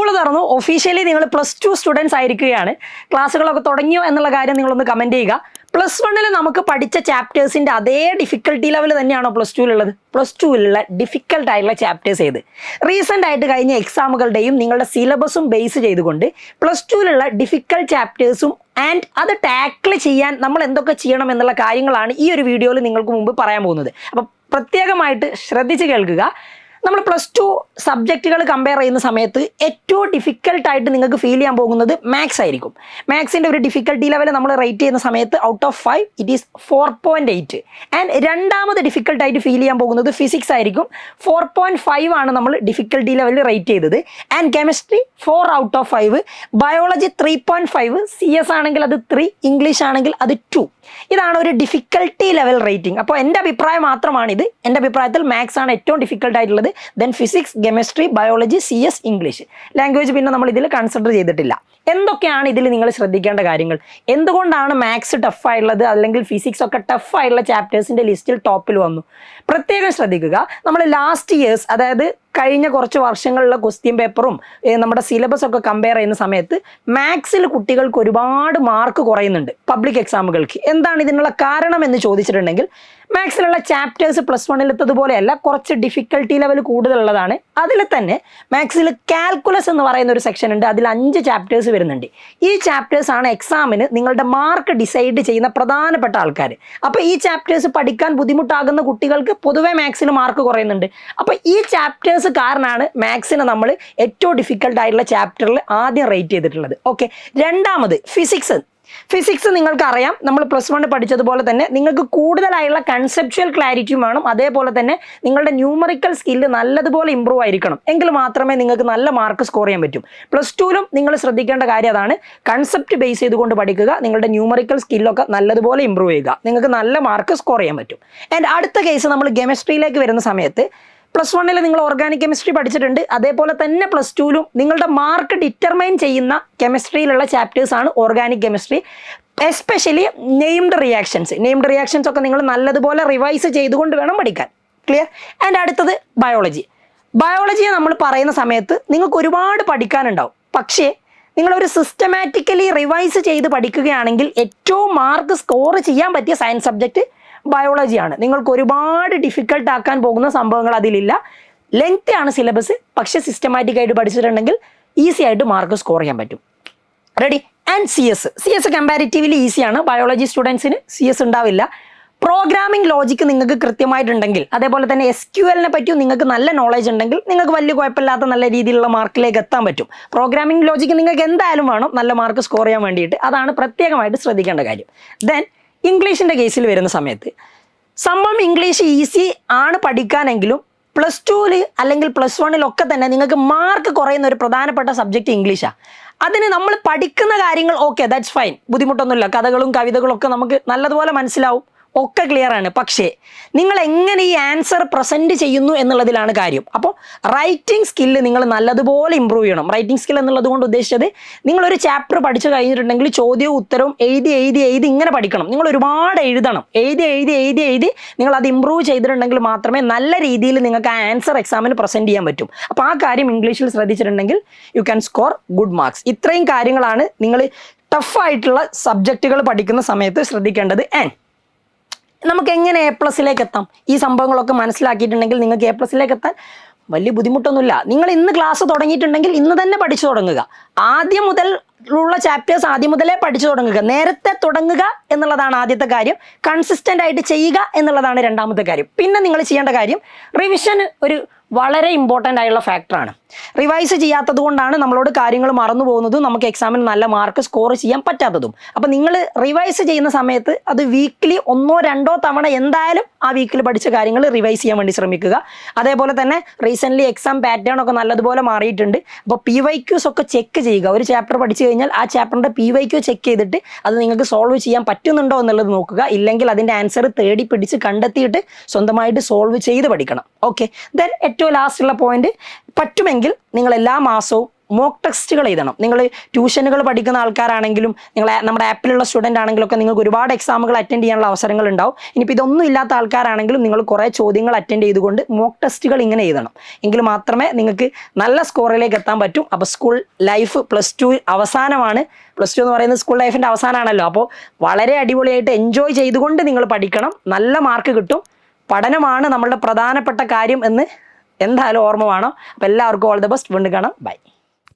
School തുറന്നു officially നിങ്ങൾ +2 students ആയിരിക്കുകയാണ്. ക്ലാസ്സുകളൊക്കെ തുടങ്ങിയോ എന്നുള്ള കാര്യം നിങ്ങളൊന്ന് കമൻറ്റ് ചെയ്യുക. +1 നമുക്ക് പഠിച്ച ചാപ്റ്റേഴ്സിൻ്റെ അതേ ഡിഫിക്കൽട്ടി ലെവൽ തന്നെയാണോ +2 +2 ഡിഫിക്കൽട്ട് ആയിട്ടുള്ള ചാപ്റ്റേഴ്സ് ഏത്? റീസെൻ്റ് ആയിട്ട് കഴിഞ്ഞ എക്സാമുകളുടെയും നിങ്ങളുടെ സിലബസും ബേസ് ചെയ്തുകൊണ്ട് +2 ഡിഫിക്കൽട്ട് ചാപ്റ്റേഴ്സും ആൻഡ് അത് ടാക്കിൾ ചെയ്യാൻ നമ്മൾ എന്തൊക്കെ ചെയ്യണം എന്നുള്ള കാര്യങ്ങളാണ് ഈ ഒരു വീഡിയോയിൽ നിങ്ങൾക്ക് മുമ്പ് പറയാൻ പോകുന്നത്. അപ്പോൾ പ്രത്യേകമായിട്ട് ശ്രദ്ധിച്ച് കേൾക്കുക. നമ്മൾ +2 സബ്ജക്റ്റുകൾ കമ്പയർ ചെയ്യുന്ന സമയത്ത് ഏറ്റവും ഡിഫിക്കൽട്ടായിട്ട് നിങ്ങൾക്ക് ഫീൽ ചെയ്യാൻ പോകുന്നത് മാത്സ് ആയിരിക്കും. മാത്സിൻ്റെ ഒരു ഡിഫിക്കൽട്ടി ലെവൽ നമ്മൾ റേറ്റ് ചെയ്യുന്ന സമയത്ത് out of 5 it is 4.8. And രണ്ടാമത് ഡിഫിക്കൽട്ടായിട്ട് ഫീൽ ചെയ്യാൻ പോകുന്നത് ഫിസിക്സ് ആയിരിക്കും. 4.5 ആണ് നമ്മൾ ഡിഫിക്കൽട്ടി ലെവൽ റേറ്റ് ചെയ്തത്. And chemistry 4 out of 5, biology 3.5, CS ആണെങ്കിൽ അത് 3, ഇംഗ്ലീഷ് ആണെങ്കിൽ അത് 2. ഇതാണ് ഒരു ഡിഫിക്കൽട്ടി ലെവൽ റേറ്റിംഗ്. അപ്പോൾ എൻ്റെ അഭിപ്രായം മാത്രമാണിത്. എൻ്റെ അഭിപ്രായത്തിൽ മാത്സ് ആണ് ഏറ്റവും ഡിഫിക്കൽട്ട് ആയിട്ടുള്ളത്. Then physics, chemistry, biology, CS, English. Language പിന്നെ നമ്മൾ ഇതിൽ കൺസിഡർ ചെയ്തിട്ടില്ല. എന്തൊക്കെയാണ് ഇതിൽ നിങ്ങൾ ശ്രദ്ധിക്കേണ്ട കാര്യങ്ങൾ? എന്തുകൊണ്ടാണ് മാത്സ് ടഫായിട്ടുള്ളത് അല്ലെങ്കിൽ ഫിസിക്സ് ഒക്കെ ടഫായിട്ടുള്ള ചാപ്റ്റേഴ്സിൻ്റെ ലിസ്റ്റിൽ ടോപ്പിൽ വന്നു? പ്രത്യേകം ശ്രദ്ധിക്കുക. നമ്മൾ ലാസ്റ്റ് ഇയേഴ്സ്, അതായത് കഴിഞ്ഞ കുറച്ച് വർഷങ്ങളിലെ ക്വസ്റ്റ്യൻ പേപ്പറും നമ്മുടെ സിലബസ് ഒക്കെ കമ്പയർ ചെയ്യുന്ന സമയത്ത് മാത്സിൽ കുട്ടികൾക്ക് ഒരുപാട് മാർക്ക് കുറയുന്നുണ്ട് പബ്ലിക് എക്സാമുകൾക്ക്. എന്താണ് ഇതിനുള്ള കാരണം എന്ന് ചോദിച്ചിട്ടുണ്ടെങ്കിൽ, മാത്സിലുള്ള ചാപ്റ്റേഴ്സ് +1-ലെത്തതുപോലെയല്ല, കുറച്ച് ഡിഫിക്കൽട്ടി ലെവൽ കൂടുതലുള്ളതാണ്. അതിൽ തന്നെ മാത്സിൽ കാൽക്കുലസ് എന്ന് പറയുന്ന ഒരു സെക്ഷൻ ഉണ്ട്. അതിൽ 5 ചാപ്റ്റേഴ്സ് വരുന്നുണ്ട്. ഈ ചാപ്റ്റേഴ്സാണ് എക്സാമിന് നിങ്ങളുടെ മാർക്ക് ഡിസൈഡ് ചെയ്യുന്ന പ്രധാനപ്പെട്ട ആൾക്കാർ. അപ്പോൾ ഈ ചാപ്റ്റേഴ്സ് പഠിക്കാൻ ബുദ്ധിമുട്ടാകുന്ന കുട്ടികൾക്ക് പൊതുവെ മാത്സിൽ മാർക്ക് കുറയുന്നുണ്ട്. അപ്പോൾ ഈ ചാപ്റ്റേഴ്സ് കാരണമാണ് മാത്സിനെ നമ്മൾ ഏറ്റവും ഡിഫിക്കൽട്ടായിട്ടുള്ള ചാപ്റ്ററിൽ ആദ്യം റേറ്റ് ചെയ്തിട്ടുള്ളത്. ഓക്കെ, രണ്ടാമത് ഫിസിക്സ് നിങ്ങൾക്കറിയാം, നമ്മൾ +1 പഠിച്ചതുപോലെ തന്നെ നിങ്ങൾക്ക് കൂടുതലായുള്ള കൺസെപ്ച്വൽ ക്ലാരിറ്റിയും വേണം. അതേപോലെ തന്നെ നിങ്ങളുടെ ന്യൂമറിക്കൽ സ്കില്ല് നല്ലതുപോലെ ഇമ്പ്രൂവ് ആയിരിക്കണം. എങ്കിൽ മാത്രമേ നിങ്ങൾക്ക് നല്ല മാർക്ക് സ്കോർ ചെയ്യാൻ പറ്റും. +2-ലും നിങ്ങൾ ശ്രദ്ധിക്കേണ്ട കാര്യം അതാണ്. കൺസെപ്റ്റ് ബേസ് ചെയ്തുകൊണ്ട് പഠിക്കുക. നിങ്ങളുടെ ന്യൂമറിക്കൽ സ്കില്ലൊക്കെ നല്ലതുപോലെ ഇമ്പ്രൂവ് ചെയ്യുക. നിങ്ങൾക്ക് നല്ല മാർക്ക് സ്കോർ ചെയ്യാൻ പറ്റും. ആൻഡ് അടുത്ത കേസ് നമ്മൾ കെമിസ്ട്രിയിലേക്ക് വരുന്ന സമയത്ത്, +1 നിങ്ങൾ ഓർഗാനിക് കെമിസ്ട്രി പഠിച്ചിട്ടുണ്ട്. അതേപോലെ തന്നെ +2-ലും നിങ്ങളുടെ മാർക്ക് ഡിറ്റർമൈൻ ചെയ്യുന്ന കെമിസ്ട്രിയിലുള്ള ചാപ്റ്റേഴ്സാണ് organic chemistry. Especially named reactions ഒക്കെ നിങ്ങൾ നല്ലതുപോലെ റിവൈസ് ചെയ്തുകൊണ്ട് വേണം പഠിക്കാൻ. ക്ലിയർ? ആൻഡ് അടുത്തത് ബയോളജിയെ നമ്മൾ പറയുന്ന സമയത്ത് നിങ്ങൾക്ക് ഒരുപാട് പഠിക്കാനുണ്ടാവും. പക്ഷേ നിങ്ങളൊരു സിസ്റ്റമാറ്റിക്കലി റിവൈസ് ചെയ്ത് പഠിക്കുകയാണെങ്കിൽ ഏറ്റവും മാർക്ക് സ്കോർ ചെയ്യാൻ പറ്റിയ സയൻസ് സബ്ജക്റ്റ് ബയോളജിയാണ്. നിങ്ങൾക്ക് ഒരുപാട് ഡിഫിക്കൽട്ട് ആക്കാൻ പോകുന്ന സംഭവങ്ങൾ അതിലില്ല. ലെങ്തി ആണ് സിലബസ്, പക്ഷെ സിസ്റ്റമാറ്റിക് ആയിട്ട് പഠിച്ചിട്ടുണ്ടെങ്കിൽ ഈസി ആയിട്ട് മാർക്ക് സ്കോർ ചെയ്യാൻ പറ്റും. റെഡി? ആൻഡ് CS കമ്പാരിറ്റീവ്ലി ഈസിയാണ്. ബയോളജി സ്റ്റുഡൻസിന് CS ഉണ്ടാവില്ല. പ്രോഗ്രാമിംഗ് ലോജിക്ക് നിങ്ങൾക്ക് കൃത്യമായിട്ടുണ്ടെങ്കിൽ, അതേപോലെ തന്നെ SQL-നെ പറ്റിയും നിങ്ങൾക്ക് നല്ല നോളജ് ഉണ്ടെങ്കിൽ നിങ്ങൾക്ക് വലിയ കുഴപ്പമില്ലാത്ത നല്ല രീതിയിലുള്ള മാർക്കിലേക്ക് എത്താൻ പറ്റും. പ്രോഗ്രാമിംഗ് ലോജിക്ക് നിങ്ങൾക്ക് എന്തായാലും വേണം നല്ല മാർക്ക് സ്കോർ ചെയ്യാൻ വേണ്ടിയിട്ട്. അതാണ് പ്രത്യേകമായിട്ട് ശ്രദ്ധിക്കേണ്ട കാര്യം. ദെൻ ഇംഗ്ലീഷിൻ്റെ കേസിൽ വരുന്ന സമയത്ത് സംഭവം ഇംഗ്ലീഷ് ഈസി ആണ് പഠിക്കാനെങ്കിലും +2-ൽ അല്ലെങ്കിൽ +1-ലൊക്കെ തന്നെ നിങ്ങൾക്ക് മാർക്ക് കുറയുന്ന ഒരു പ്രധാനപ്പെട്ട സബ്ജക്റ്റ് ഇംഗ്ലീഷാണ്. അതിന് നമ്മൾ പഠിക്കുന്ന കാര്യങ്ങൾ ഓക്കെ, ദാറ്റ്സ് ഫൈൻ, ബുദ്ധിമുട്ടൊന്നുമില്ല. കഥകളും കവിതകളും ഒക്കെ നമുക്ക് നല്ലതുപോലെ മനസ്സിലാവും, ഒക്കെ ക്ലിയർ ആണ്. പക്ഷേ നിങ്ങൾ എങ്ങനെ ഈ ആൻസർ പ്രസൻറ്റ് ചെയ്യുന്നു എന്നുള്ളതിലാണ് കാര്യം. അപ്പോൾ റൈറ്റിംഗ് സ്കില്ല് നിങ്ങൾ നല്ലതുപോലെ ഇമ്പ്രൂവ് ചെയ്യണം. റൈറ്റിംഗ് സ്കിൽ എന്നുള്ളത് കൊണ്ട് ഉദ്ദേശിച്ചത്, നിങ്ങളൊരു ചാപ്റ്റർ പഠിച്ചു കഴിഞ്ഞിട്ടുണ്ടെങ്കിൽ ചോദ്യവും ഉത്തരവും എഴുതി ഇങ്ങനെ പഠിക്കണം. നിങ്ങൾ ഒരുപാട് എഴുതണം. എഴുതി നിങ്ങൾ അത് ഇമ്പ്രൂവ് ചെയ്തിട്ടുണ്ടെങ്കിൽ മാത്രമേ നല്ല രീതിയിൽ നിങ്ങൾക്ക് ആ ആൻസർ എക്സാമിന് പ്രസൻറ്റ് ചെയ്യാൻ പറ്റും. അപ്പോൾ ആ കാര്യം ഇംഗ്ലീഷിൽ ശ്രദ്ധിച്ചിട്ടുണ്ടെങ്കിൽ you can score good marks. ഇത്രയും കാര്യങ്ങളാണ് നിങ്ങൾ ടഫായിട്ടുള്ള സബ്ജക്റ്റുകൾ പഠിക്കുന്ന സമയത്ത് ശ്രദ്ധിക്കേണ്ടത്. ആൻഡ് നമുക്ക് എങ്ങനെ A+ലേക്ക് എത്താം? ഈ സംഭവങ്ങളൊക്കെ മനസ്സിലാക്കിയിട്ടുണ്ടെങ്കിൽ നിങ്ങൾക്ക് A+ലേക്ക് എത്താൻ വലിയ ബുദ്ധിമുട്ടൊന്നുമില്ല. നിങ്ങൾ ഇന്ന് ക്ലാസ് തുടങ്ങിയിട്ടുണ്ടെങ്കിൽ ഇന്ന് തന്നെ പഠിച്ചു തുടങ്ങുക. ആദ്യം മുതലുള്ള ചാപ്റ്റേഴ്സ് ആദ്യം മുതലേ പഠിച്ചു തുടങ്ങുക. നേരത്തെ തുടങ്ങുക എന്നുള്ളതാണ് ആദ്യത്തെ കാര്യം. കൺസിസ്റ്റൻ്റ് ആയിട്ട് ചെയ്യുക എന്നുള്ളതാണ് രണ്ടാമത്തെ കാര്യം. പിന്നെ നിങ്ങൾ ചെയ്യേണ്ട കാര്യം, റിവിഷൻ ഒരു വളരെ ഇമ്പോർട്ടൻ്റ് ആയുള്ള ഫാക്ടറാണ്. റിവൈസ് ചെയ്യാത്തത് കൊണ്ടാണ് നമ്മളോട് കാര്യങ്ങൾ മറന്നു പോകുന്നതും നമുക്ക് എക്സാമിന് നല്ല മാർക്ക് സ്കോർ ചെയ്യാൻ പറ്റാത്തതും. അപ്പോൾ നിങ്ങൾ റിവൈസ് ചെയ്യുന്ന സമയത്ത് അത് വീക്കിലി 1-2 തവണ എന്തായാലും ആ വീക്കിൽ പഠിച്ച കാര്യങ്ങൾ റിവൈസ് ചെയ്യാൻ വേണ്ടി ശ്രമിക്കുക. അതേപോലെ തന്നെ റീസെൻ്റ്ലി എക്സാം പാറ്റേൺ ഒക്കെ നല്ലതുപോലെ മാറിയിട്ടുണ്ട്. അപ്പോൾ PYQs ഒക്കെ ചെക്ക് ചെയ്യുക. ഒരു ചാപ്റ്റർ പഠിച്ചു കഴിഞ്ഞാൽ ആ ചാപ്റ്ററിൻ്റെ PYQ ചെക്ക് ചെയ്തിട്ട് അത് നിങ്ങൾക്ക് സോൾവ് ചെയ്യാൻ പറ്റുന്നുണ്ടോ എന്നുള്ളത് നോക്കുക. ഇല്ലെങ്കിൽ അതിൻ്റെ ആൻസർ തേടി പിടിച്ച് കണ്ടെത്തിയിട്ട് സ്വന്തമായിട്ട് സോൾവ് ചെയ്ത് പഠിക്കണം. ഓക്കെ, ദെൻ ഏറ്റവും ലാസ്റ്റുള്ള പോയിന്റ്, പറ്റുമെങ്കിൽ നിങ്ങൾ എല്ലാ മാസവും മോക്ക് ടെസ്റ്റുകൾ എഴുതണം. നിങ്ങൾ ട്യൂഷനുകൾ പഠിക്കുന്ന ആൾക്കാരാണെങ്കിലും നമ്മുടെ ആപ്പിലുള്ള സ്റ്റുഡൻ്റ് ആണെങ്കിലും ഒക്കെ നിങ്ങൾക്ക് ഒരുപാട് എക്സാമുകൾ അറ്റൻഡ് ചെയ്യാനുള്ള അവസരങ്ങൾ ഉണ്ടാവും. ഇനിയിപ്പോൾ ഇതൊന്നും ഇല്ലാത്ത ആൾക്കാരാണെങ്കിലും നിങ്ങൾ കുറേ ചോദ്യങ്ങൾ അറ്റൻഡ് ചെയ്തുകൊണ്ട് മോക്ക് ടെസ്റ്റുകൾ ഇങ്ങനെ എഴുതണം. എങ്കിൽ മാത്രമേ നിങ്ങൾക്ക് നല്ല സ്കോറിലേക്ക് എത്താൻ പറ്റും. അപ്പോൾ സ്കൂൾ ലൈഫ് +2 അവസാനമാണ്. +2 എന്ന് പറയുന്നത് സ്കൂൾ ലൈഫിൻ്റെ അവസാനമാണല്ലോ. അപ്പോൾ വളരെ അടിപൊളിയായിട്ട് എൻജോയ് ചെയ്തുകൊണ്ട് നിങ്ങൾ പഠിക്കണം. നല്ല മാർക്ക് കിട്ടും. പഠനമാണ് നമ്മളുടെ പ്രധാനപ്പെട്ട കാര്യം എന്ന് എന്തായാലും ഓർമ്മ വേണം. അപ്പോൾ എല്ലാവർക്കും ഓൾ ദ ബെസ്റ്റ്. വീണ്ടും കാണാം. ബൈ.